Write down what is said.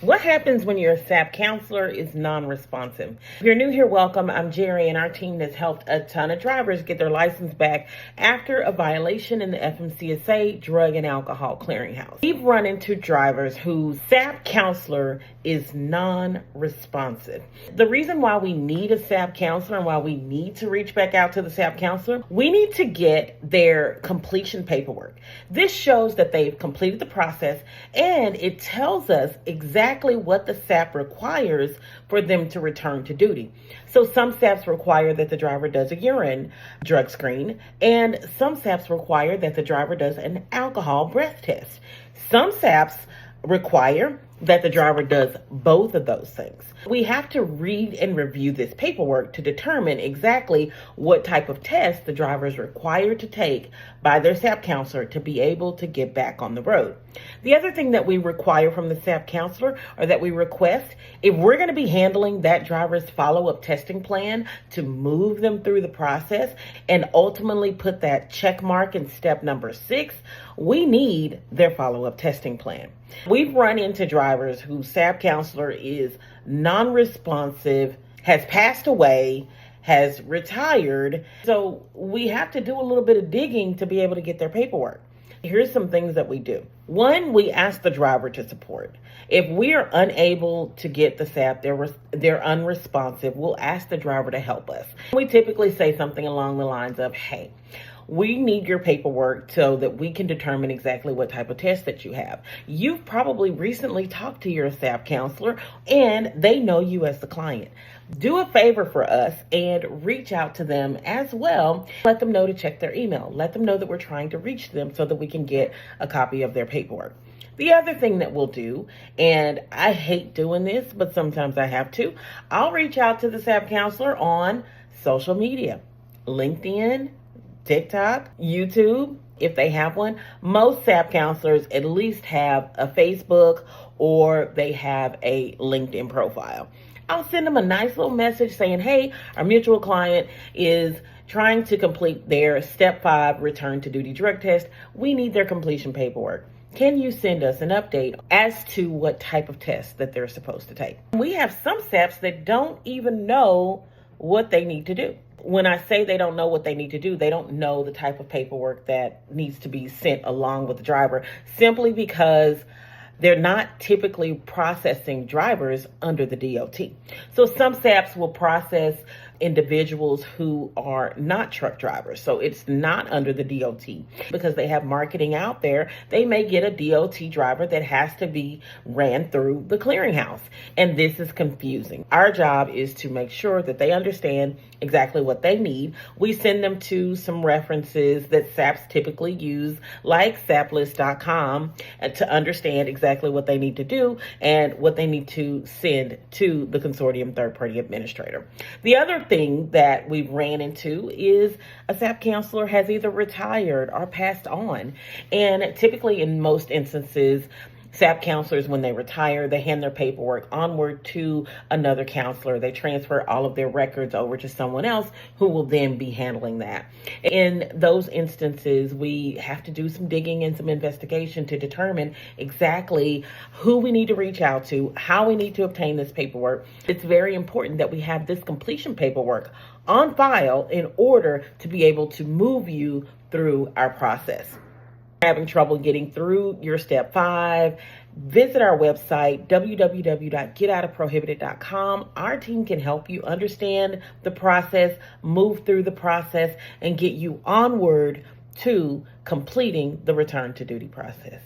What happens when your SAP counselor is non-responsive? If you're new here, welcome. I'm Jerry, and our team has helped a ton of drivers get their license back after a violation in the FMCSA Drug and Alcohol Clearinghouse. We've run into drivers whose SAP counselor is non-responsive. The reason why we need a SAP counselor and why we need to reach back out to the SAP counselor, we need to get their completion paperwork. This shows that they've completed the process, and it tells us exactly what the SAP requires for them to return to duty. So some SAPs require that the driver does a urine drug screen, and some SAPs require that the driver does an alcohol breath test. Some SAPs require that the driver does both of those things. We have to read and review this paperwork to determine exactly what type of test the driver is required to take by their SAP counselor to be able to get back on the road. The other thing that we require from the SAP counselor, or that we request, if we're going to be handling that driver's follow-up testing plan to move them through the process and ultimately put that check mark in step number 6, we need their follow-up testing plan. We've run into drivers whose SAP counselor is non-responsive, has passed away, has retired. So we have to do a little bit of digging to be able to get their paperwork. Here's some things that we do. One, we ask the driver to support. If we are unable to get the SAP, they're unresponsive, we'll ask the driver to help us. We typically say something along the lines of, hey, we need your paperwork so that we can determine exactly what type of test that you have. You've probably recently talked to your SAP counselor and they know you as the client. Do a favor for us and reach out to them as well. Let them know to check their email. Let them know that we're trying to reach them so that we can get a copy of their paperwork. The other thing that we'll do, and I hate doing this, but sometimes I have to, I'll reach out to the SAP counselor on social media, LinkedIn, TikTok, YouTube, if they have one. Most SAP counselors at least have a Facebook or they have a LinkedIn profile. I'll send them a nice little message saying, hey, our mutual client is trying to complete their step 5 return to duty drug test. We need their completion paperwork. Can you send us an update as to what type of test that they're supposed to take? We have some SAPs that don't even know what they need to do. When I say they don't know what they need to do, they don't know the type of paperwork that needs to be sent along with the driver, simply because they're not typically processing drivers under the DOT. So some SAPs will process individuals who are not truck drivers. So it's not under the DOT because they have marketing out there. They may get a DOT driver that has to be ran through the clearinghouse. And this is confusing. Our job is to make sure that they understand exactly what they need. We send them to some references that SAPs typically use, like saplist.com, to understand exactly what they need to do and what they need to send to the consortium third-party administrator. The other thing that we've ran into is a SAP counselor has either retired or passed on. And typically in most instances, SAP counselors, when they retire, they hand their paperwork onward to another counselor. They transfer all of their records over to someone else who will then be handling that. In those instances, we have to do some digging and some investigation to determine exactly who we need to reach out to, how we need to obtain this paperwork. It's very important that we have this completion paperwork on file in order to be able to move you through our process. Having trouble getting through your step 5, visit our website, www.getoutofprohibited.com. Our team can help you understand the process, move through the process, and get you onward to completing the return to duty process.